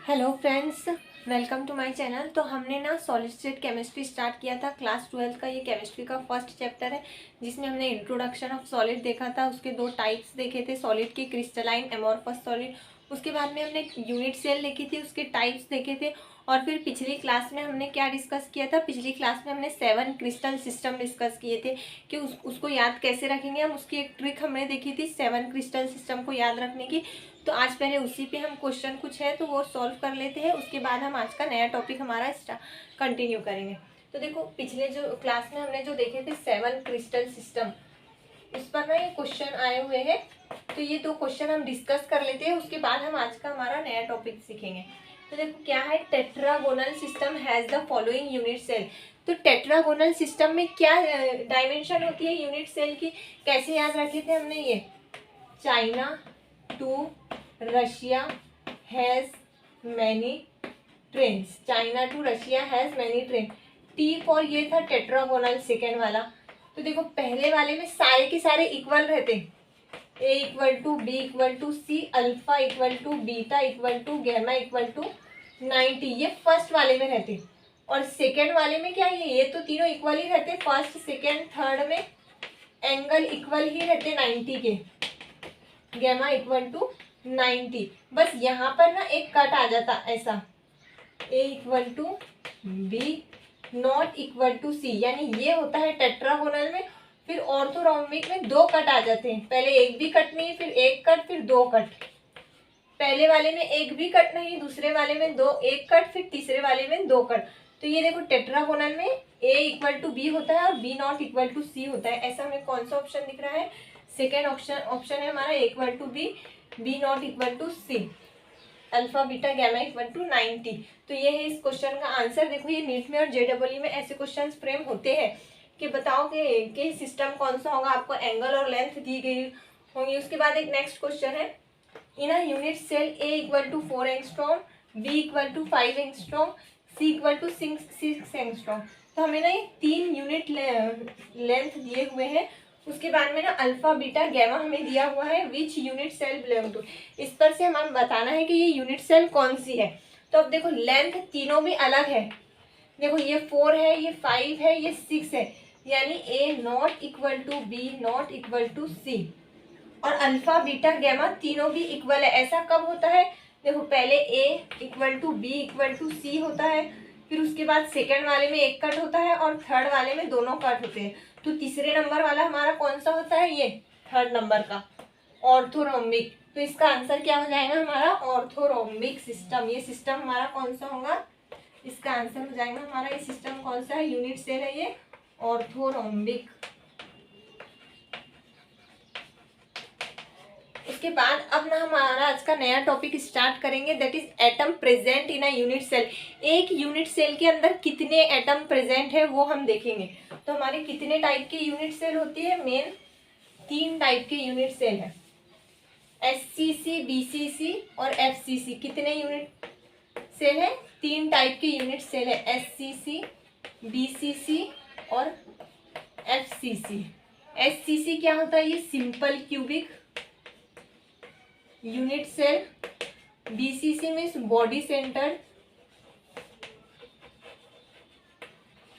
Hello friends, welcome to my channel. तो हमने ना सॉलिड स्टेट केमिस्ट्री स्टार्ट किया था। क्लास 12 का ये केमिस्ट्री का फर्स्ट चैप्टर है, जिसमें हमने इंट्रोडक्शन ऑफ सॉलिड देखा था। उसके दो टाइप्स देखे थे, सॉलिड के क्रिस्टलाइन, एमोर्फस सॉलिड। उसके बाद में हमने यूनिट सेल देखी थी, उसके टाइप्स देखे थे। और फिर पिछली क्लास में हमने क्या डिस्कस किया था, पिछली क्लास में हमने 7 क्रिस्टल सिस्टम डिस्कस किए थे कि उसको याद कैसे रखेंगे हम। उसकी एक ट्रिक हमने देखी थी 7 क्रिस्टल सिस्टम को याद रखने की। तो आज पहले उसी पे हम क्वेश्चन कुछ है तो वो सॉल्व कर लेते हैं, उसके बाद हम आज का नया टॉपिक हमारा कंटिन्यू करेंगे। तो देखो, पिछले जो क्लास में हमने जो देखे थे 7 क्रिस्टल सिस्टम, उस पर ना ये क्वेश्चन आए हुए हैं। तो ये दो क्वेश्चन हम डिस्कस कर लेते हैं, उसके बाद हम आज का हमारा नया टॉपिक सीखेंगे। तो देखो क्या है, tetragonal system has the following unit cell. तो टेट्रागोनल सिस्टम में क्या डायमेंशन होती है यूनिट सेल की, कैसे याद रखे थे हमने ये, China to Russia has many trains, China to Russia has many train. T for ये था टेट्रागोनल सेकेंड वाला। तो देखो पहले वाले में सारे के सारे इक्वल रहते, a equal to b equal to c, alpha equal to beta equal to gamma equal to 90, ये फर्स्ट वाले में रहते। और सेकेंड वाले में क्या है, ये तो तीनों इक्वल ही रहते, फर्स्ट सेकेंड थर्ड में एंगल इक्वल ही रहते 90 के, गैमा इक्वल टू 90। बस यहाँ पर ना एक कट आ जाता ऐसा, a equal to b not equal to c, यानी ये होता है टेट्रागोनल में। फिर ऑर्थोरोम्बिक में दो कट आ जाते हैं, पहले एक भी कट नहीं, फिर एक कट, फिर दो कट। पहले वाले में एक भी कट नहीं, दूसरे वाले में दो एक कट, फिर तीसरे वाले में दो कट। तो ये देखो टेट्रागोनल में ए इक्वल टू बी होता है और B not equal to c होता है। ऐसा हमें कौन सा ऑप्शन दिख रहा है, सेकेंड ऑप्शन है हमारा, a equal to b, b not equal to c, alpha beta gamma equal to 90। तो ये है इस क्वेश्चन का आंसर। देखो ये नीट में और जेडब्ल्यू में ऐसे क्वेश्चन फ्रेम होते हैं कि बताओ कि सिस्टम कौन सा होगा, आपको एंगल और लेंथ दी गई होंगी। उसके बाद एक नेक्स्ट क्वेश्चन है, in a unit cell a equal to 4 angstrom, b equal to 5 angstrom, c equal to 6 angstrom. तो हमें ना ये 3 यूनिट लेंथ दिए हुए हैं। उसके बाद में ना अल्फा बीटा गैमा हमें दिया हुआ है, which unit cell belong to. इस पर से हमें बताना है कि ये यूनिट सेल कौन सी है। तो अब देखो लेंथ तीनों भी अलग है, देखो ये 4 है, ये 5 है, ये 6 है, यानी a not equal to b not equal to c. और अल्फा बीटा गैमा तीनों भी इक्वल है। ऐसा कब होता है, देखो पहले a equal to b equal to c होता है, फिर उसके बाद सेकंड वाले में एक कट होता है और थर्ड वाले में दोनों कट होते हैं। तो तीसरे नंबर वाला हमारा कौन सा होता है, ये थर्ड नंबर का ऑर्थोरोम्बिक। तो इसका आंसर क्या हो जाएगा हमारा, ऑर्थोरोम्बिक सिस्टम। ये सिस्टम हमारा कौन सा होगा, इसका आंसर हो जाएगा हमारा, ये सिस्टम कौन सा है, यूनिट सेल है ये ऑर्थोरोम्बिक। उसके बाद अब ना हमारा आज का नया टॉपिक स्टार्ट करेंगे, that is atom present in a unit cell. एक यूनिट सेल के अंदर कितने एटम प्रेजेंट है वो हम देखेंगे। तो हमारे कितने टाइप की यूनिट सेल होती है, मेन 3 टाइप के यूनिट सेल है, एससीसी, बीसीसी और एफसीसी। कितने यूनिट सेल है, 3 टाइप के यूनिट सेल है, एससीसी, बीसीसी और एफसीसी। एससीसी क्या होता है, ये simple cubic unit cell, BCC means body centred,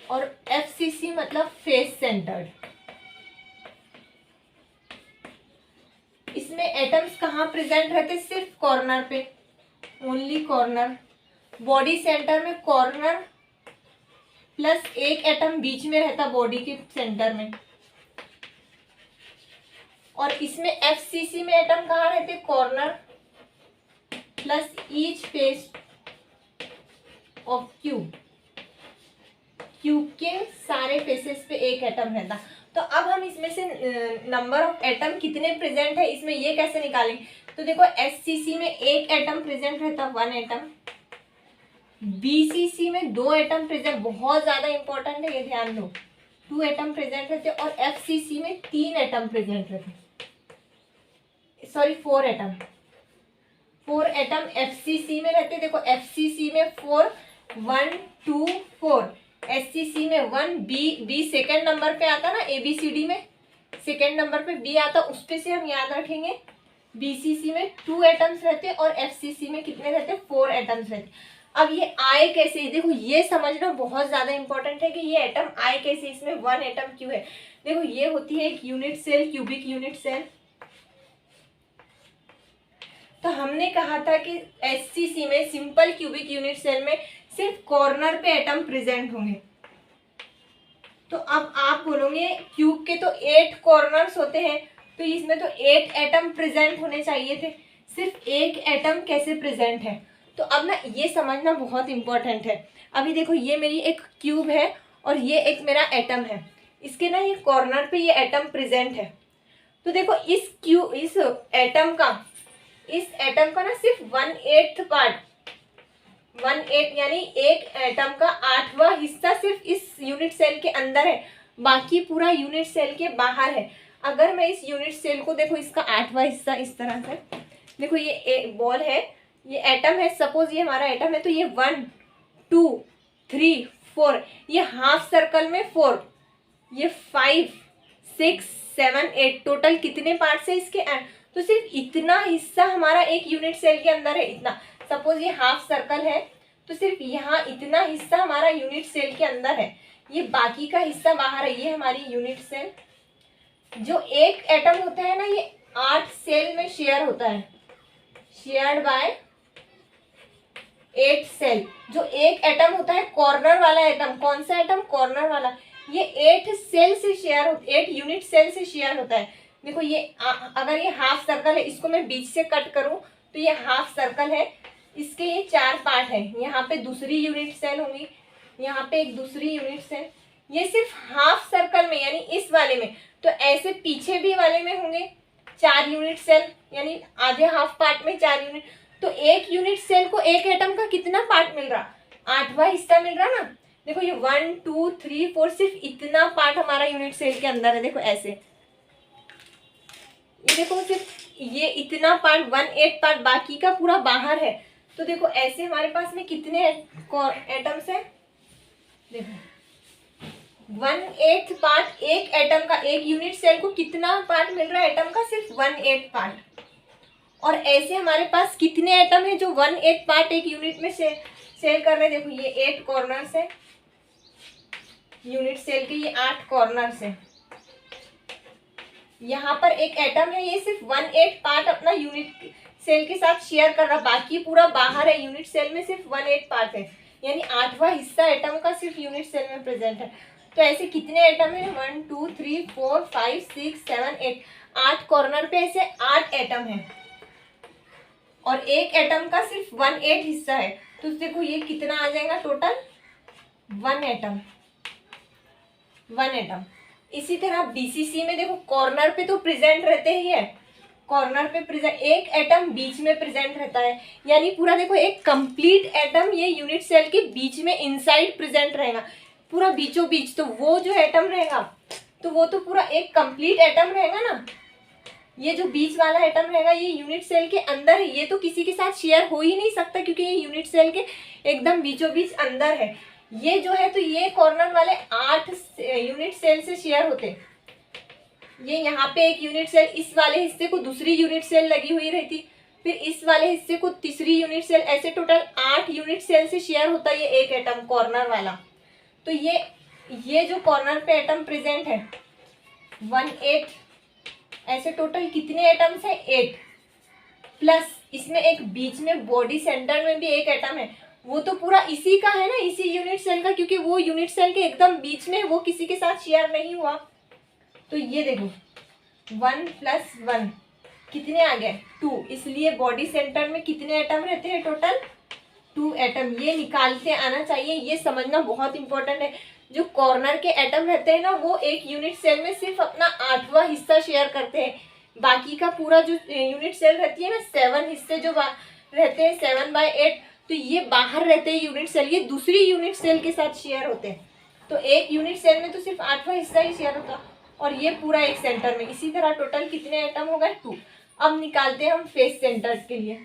और एफसीसी मतलब फेस सेंटर्ड। इसमें एटम्स कहाँ प्रेजेंट रहते, सिर्फ कॉर्नर पे, ओनली कॉर्नर। बॉडी सेंटर में कॉर्नर प्लस एक एटम बीच में रहता बॉडी के सेंटर में। और इसमें एफसीसी में एटम कहाँ रहते, corner plus each face of cube, cube के सारे फेसेस पे एक एटम रहता। तो अब हम इसमें से नंबर ऑफ एटम कितने प्रेजेंट है इसमें ये कैसे निकालेंगे। तो देखो एससीसी में एक एटम प्रेजेंट रहता, 1 एटम। बीसीसी में 2 एटम प्रेजेंट, बहुत ज्यादा इंपॉर्टेंट है ये ध्यान दो, 2 एटम प्रेजेंट रहते। और एफसीसी में 3 एटम प्रेजेंट रहते, सॉरी 4 एटम, 4 एटम एफसीसी में रहते। देखो एफसीसी में 4, 1 2 4, एससीसी में 1, बी सेकेंड नंबर पे आता ना, एबीसीडी में सेकेंड नंबर पे बी आता, उस पे से हम याद रखेंगे BCC में 2 एटम्स रहते हैं और FCC में कितने रहते हैं, 4 एटम्स रहते हैं। अब ये आए कैसे, देखो ये समझना बहुत ज्यादा इंपॉर्टेंट है कि ये एटम आए कैसे, इसमें 1 एटम क्यों है। देखो ये होती है एक unit cell, cubic unit cell. तो हमने कहा था कि SCC में, सिंपल क्यूबिक यूनिट सेल में, सिर्फ कॉर्नर पे एटम प्रेजेंट होंगे। तो अब आप बोलोगे क्यूब के तो 8 कॉर्नर्स होते हैं, तो इसमें तो 8 एटम प्रेजेंट होने चाहिए थे, सिर्फ एक एटम कैसे प्रेजेंट है। तो अब ना ये समझना बहुत इंपॉर्टेंट है। अभी देखो ये मेरी एक क्यूब है और ये एक मेरा एटम है, इसके ना ये कॉर्नर पे ये एटम प्रेजेंट है। तो देखो इस एटम का ना सिर्फ 1/8 पार्ट, 1/8 यानी एक एटम का 8वां हिस्सा सिर्फ इस यूनिट सेल के अंदर है, बाकी पूरा यूनिट सेल के बाहर है। अगर मैं इस यूनिट सेल को देखो, इसका 8वां हिस्सा इस तरह से, देखो ये बॉल है, ये एटम है, सपोज ये हमारा एटम है, तो ये 1 2 3 4, ये हाफ सर्कल में 4, ये 5 6 7 8, टोटल कितने पार्ट्स है इसके, तो सिर्फ इतना हिस्सा हमारा एक यूनिट सेल के अंदर है, इतना। सपोज ये हाफ सर्कल है, तो सिर्फ यहाँ इतना हिस्सा हमारा यूनिट सेल के अंदर है, ये बाकी का हिस्सा बाहर है। ये हमारी यूनिट सेल, जो एक एटम होता है ना, ये 8 सेल में शेयर होता है, शेयर्ड बाय 8 सेल। जो एक एटम होता है कॉर्नर वाला एटम, कौन सा एटम, कॉर्नर वाला, ये 8 सेल से शेयर, 8 यूनिट सेल से शेयर होता है। देखो ये अगर ये हाफ सर्कल है, इसको मैं बीच से कट करूं तो ये हाफ सर्कल है, इसके ये 4 पार्ट है। यहाँ पे दूसरी यूनिट सेल होंगी, यहाँ पे एक दूसरी यूनिट सेल, ये सिर्फ हाफ सर्कल में यानी इस वाले में। तो ऐसे पीछे भी वाले में होंगे 4 यूनिट सेल, यानी आधे हाफ पार्ट में 4 यूनिट। तो एक यूनिट सेल को एक एटम का कितना पार्ट मिल रहा, 8वां हिस्सा मिल रहा ना। देखो ये 1 2 3 4, सिर्फ इतना पार्ट हमारा यूनिट सेल के अंदर है। देखो ऐसे, ये देखो सिर्फ ये इतना पार्ट, 1/8 पार्ट, बाकी का पूरा बाहर है। तो देखो ऐसे हमारे पास में कितने एटम्स है, देखो 1/8 पार्ट एक एटम का, एक यूनिट सेल को कितना पार्ट मिल रहा है एटम का, सिर्फ 1/8 पार्ट। और ऐसे हमारे पास कितने एटम है जो 1/8 पार्ट एक यूनिट में सेल कर रहे हैं। देखो ये 8 कॉर्नर्स है यूनिट सेल के, ये 8 कॉर्नर्स है। यहाँ पर एक एटम है, ये सिर्फ 1/8 पार्ट अपना यूनिट सेल के साथ शेयर कर रहा, बाकी पूरा बाहर है। यूनिट सेल में सिर्फ 1/8 पार्ट है, यानी 8वां हिस्सा एटम का सिर्फ यूनिट सेल में प्रेजेंट है। तो ऐसे कितने एटम है, 1 2 3 4 5 6 7 8, 8 कॉर्नर पे ऐसे 8 एटम है, और एक एटम का सिर्फ 1/8 हिस्सा है। तो देखो ये कितना आ जाएगा टोटल, 1 एटम, 1 एटम। इसी तरह BCC में देखो कॉर्नर पे तो प्रेजेंट रहते ही है, कॉर्नर पे प्रेजेंट, एक एटम बीच में प्रेजेंट रहता है, यानी पूरा देखो एक कंप्लीट एटम ये यूनिट सेल के बीच में इनसाइड प्रेजेंट रहेगा, पूरा बीचों बीच। तो वो जो एटम रहेगा, तो वो तो पूरा एक कंप्लीट एटम रहेगा ना। ये जो बीच वाला एटम रहेगा ये यूनिट सेल के अंदर है, ये तो किसी के साथ शेयर हो ही नहीं सकता, क्योंकि ये यूनिट सेल के एकदम बीचों बीच अंदर है। ये जो है, तो ये कॉर्नर वाले 8 यूनिट सेल से शेयर होते हैं। ये यहाँ पे एक यूनिट सेल, इस वाले हिस्से को दूसरी यूनिट सेल लगी हुई रहती, फिर इस वाले हिस्से को तीसरी यूनिट सेल, ऐसे टोटल 8 यूनिट सेल से शेयर होता है ये एक एटम कॉर्नर वाला। तो ये जो कॉर्नर पे एटम प्रेजेंट है 1/8, ऐसे टोटल कितने एटम्स है, 8, प्लस इसमें एक बीच में बॉडी सेंटर में भी एक एटम है, वो तो पूरा इसी का है ना, इसी यूनिट सेल का, क्योंकि वो यूनिट सेल के एकदम बीच में, वो किसी के साथ शेयर नहीं हुआ। तो ये देखो 1 + 1 कितने आ गए, 2, इसलिए बॉडी सेंटर में कितने एटम रहते हैं, टोटल 2 एटम। ये निकालते आना चाहिए, ये समझना बहुत इंपॉर्टेंट है। जो कॉर्नर के एटम रहते हैं ना, वो एक यूनिट सेल में सिर्फ अपना 8वां हिस्सा शेयर करते हैं, बाकी का पूरा जो यूनिट सेल रहती है ना, 7 हिस्से जो रहते हैं, 7/8, तो ये बाहर रहते हैं यूनिट सेल, ये दूसरी यूनिट सेल के साथ शेयर होते हैं। तो एक यूनिट सेल में तो सिर्फ 8वां हिस्सा ही शेयर होता, और ये पूरा एक सेंटर में। इसी तरह टोटल कितने एटम हो गए, 2। अब निकालते हैं हम फेस सेंटर के लिए।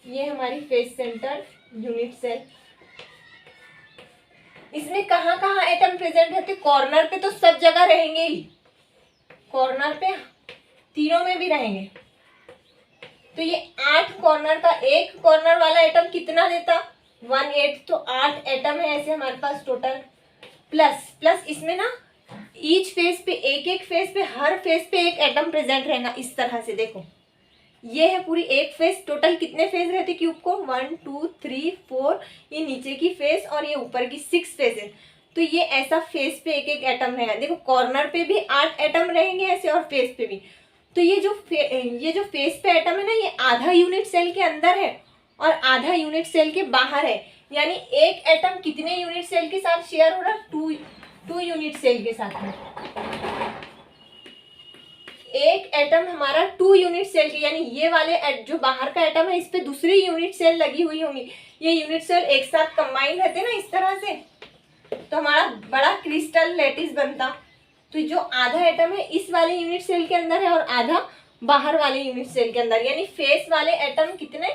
ये हमारी फेस सेंटर यूनिट सेल, इसमें कहाँ कहाँ एटम प्रेजेंट रहते, कॉर्नर पे तो सब जगह रहेंगे ही, कॉर्नर पे तीनों में भी रहेंगे, तो ये 8 कॉर्नर का एक कॉर्नर वाला एटम कितना देता 1/8, तो 8 एटम है ऐसे हमारे पास टोटल। प्लस इसमें ना ईच फेस पे एक फेस पे हर फेस पे एक एटम प्रेजेंट रहेगा इस तरह से। देखो ये है पूरी एक फेस, टोटल कितने फेस रहते क्यूब को 1 2 3 4, ये नीचे की फेस और ये ऊपर की 6 फेसेस। तो ये ऐसा फेस पे एक एटम रहेगा। देखो कॉर्नर पे भी 8 एटम रहेंगे ऐसे और फेस पे भी। तो ये जो फेस पे एटम है ना, ये आधा यूनिट सेल के अंदर है और आधा यूनिट सेल के बाहर है। यानी एक एटम कितने यूनिट सेल के साथ शेयर हो रहा है 2 यूनिट सेल के साथ में। एक एटम हमारा 2 यूनिट सेल की, यानी ये वाले जो बाहर का एटम है इस पे दूसरी यूनिट सेल लगी हुई होंगी। ये यूनिट सेल एक साथ कंबाइन रहते हैं ना इस तरह से, तो हमारा बड़ा क्रिस्टल लैटिस बनता। तो जो आधा एटम है इस वाले यूनिट सेल के अंदर है और आधा बाहर वाले यूनिट सेल के अंदर, यानी फेस वाले एटम कितने,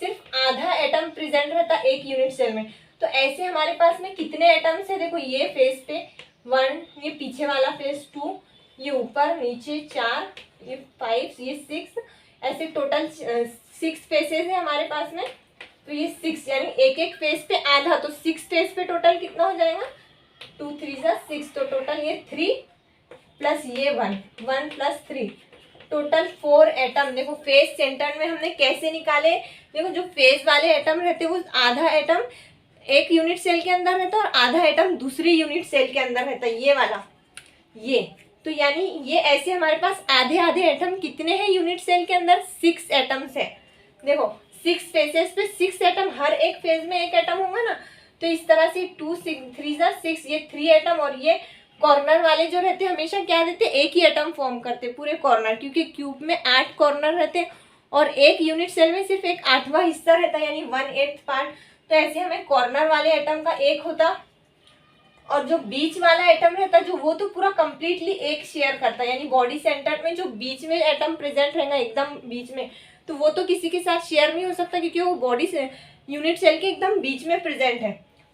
सिर्फ आधा एटम प्रेजेंट रहता एक यूनिट सेल में। तो ऐसे हमारे पास में कितने एटम्स है, देखो ये फेस पे 1, ये पीछे वाला फेस 2, ये ऊपर नीचे 4, ये 5, ये 6, ऐसे टोटल 6 फेसेस है हमारे पास में। तो ये 6 यानी एक फेस पे आधा, तो 6 फेस पे टोटल कितना हो जाएगा 2 3 6, तो टोटल ये 3 प्लस ये 1 प्लस 3, टोटल 4 एटम। देखो फेस सेंटर में हमने कैसे निकाले, देखो जो फेस वाले एटम रहते वो आधा एटम एक यूनिट सेल के अंदर रहता है और आधा एटम दूसरी यूनिट सेल के अंदर रहता है, ये वाला ये। तो यानी ये ऐसे हमारे पास आधे आधे एटम कितने हैं यूनिट सेल के अंदर 6 एटम्स है। देखो 6 फेसेस पे 6 एटम, हर एक फेज में एक एटम होगा ना, तो इस तरह से 2 3 6, ये 3 एटम। और ये कॉर्नर वाले जो रहते हमेशा क्या देते एक ही एटम फॉर्म करते पूरे कॉर्नर, क्योंकि क्यूब में 8 कॉर्नर रहते और एक यूनिट सेल में सिर्फ एक 8वां हिस्सा रहता है, यानी 1/8 पार्ट। तो ऐसे हमें कॉर्नर वाले एटम का एक होता और जो बीच वाला एटम रहता जो वो तो पूरा कंप्लीटली एक शेयर करता है, यानी बॉडी सेंटर में जो बीच में एटम प्रेजेंट रहेगा एकदम बीच में, तो वो तो किसी के साथ शेयर नहीं हो सकता क्योंकि वो बॉडी से यूनिट सेल के एकदम बीच में प्रेजेंट है।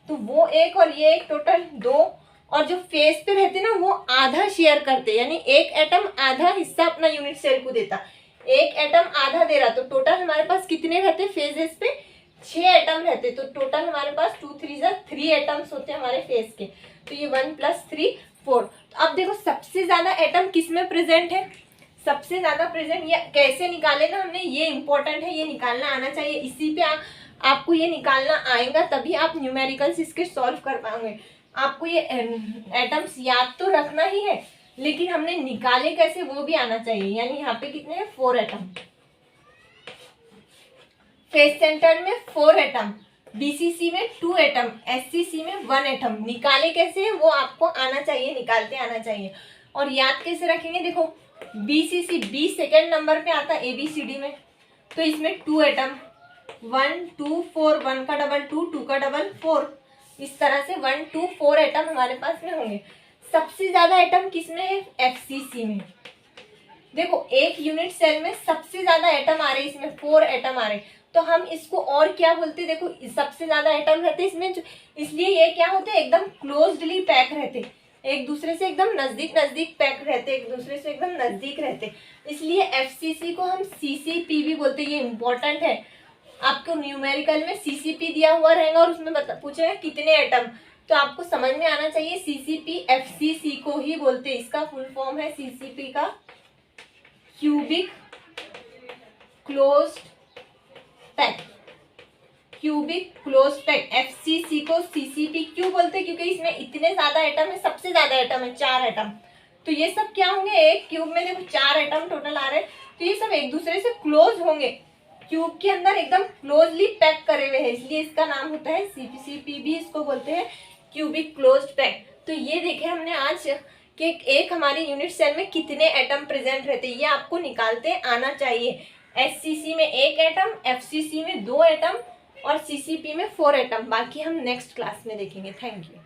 तो वो एक और ये एक, टोटल 2। और जो फेस पे रहते ना वो आधा शेयर करते, यानी एक एटम आधा हिस्सा अपना यूनिट सेल को देता, एक एटम आधा दे रहा। तो टोटल हमारे पास कितने रहते फेजेस पे 6 एटम रहते। तो टोटल हमारे पास 2 3 एटम्स होते हैं हमारे फेस के। तो ये 1 + 3 4। तो अब देखो सबसे ज्यादा एटम किस में प्रेजेंट है, सबसे ज्यादा प्रेजेंट ये कैसे निकाले ना हमने, ये इंपॉर्टेंट है, ये निकालना आना चाहिए। इसी पे आपको ये निकालना आएगा तभी आप न्यूमेरिकल्स इसके सॉल्व कर पाओगे। आपको ये एटम्स याद तो रखना ही है, लेकिन हमने निकाले कैसे वो भी आना चाहिए। यानी यहाँ पे कितने हैं 4 एटम, फेस सेंटर में 4 एटम, बीसीसी में 2 एटम, एससीसी में 1 एटम। निकाले कैसे वो आपको आना चाहिए, निकालते आना चाहिए। और याद कैसे रखेंगे, देखो बीसीसी बी सेकेंड नंबर पे आता है एबीसीडी में, तो इसमें 2 एटम 1 2 4, 1 का डबल 2, 2 का डबल 4, इस तरह से 1 2 4 एटम हमारे पास में होंगे। सबसे ज्यादा एटम किसमें है एफसीसी में। देखो एक यूनिट सेल में सबसे ज्यादा एटम आ रहे, इसमें 4 एटम आ रहे, तो हम इसको और क्या बोलते, देखो सबसे ज्यादा एटम रहते इसमें, इसलिए ये क्या होते एकदम क्लोज्डली पैक रहते, एक दूसरे से एकदम नजदीक नजदीक पैक रहते, एक दूसरे से एकदम नजदीक रहते, इसलिए एफसीसी को हम सीसीपी भी बोलते। ये इंपॉर्टेंट है, आपको न्यूमेरिकल में सीसीपी दिया हुआ रहेगा और उसमें पूछेगा कितने एटम, तो आपको समझ में आना चाहिए सीसीपी एफसीसी को ही बोलते। इसका फुल फॉर्म है सीसीपी का cubic closed pack, cubic close pack. FCC को सीसीपी क्यों बोलते हैं, क्योंकि इसमें इतने ज्यादा एटम है, सबसे ज्यादा एटम है 4 एटम। तो ये सब क्या होंगे, एक क्यूब में देखो 4 एटम टोटल आ रहे हैं, तो ये सब एक दूसरे से क्लोज होंगे, क्यूब के अंदर एकदम क्लोजली पैक करे हुए हैं, इसलिए इसका नाम होता है सीसीपी भी इसको बोलते हैं क्यूबिक क्लोज्ड पैक। तो ये देखे हमने आज कि एक हमारे यूनिट सेल में कितने एटम प्रेजेंट रहते हैं, ये आपको निकालते आना चाहिए। एससीसी में 1 एटम, एफसीसी में 2 एटम और सीसीपी में 4 एटम। बाकी हम नेक्स्ट क्लास में देखेंगे। Thank you.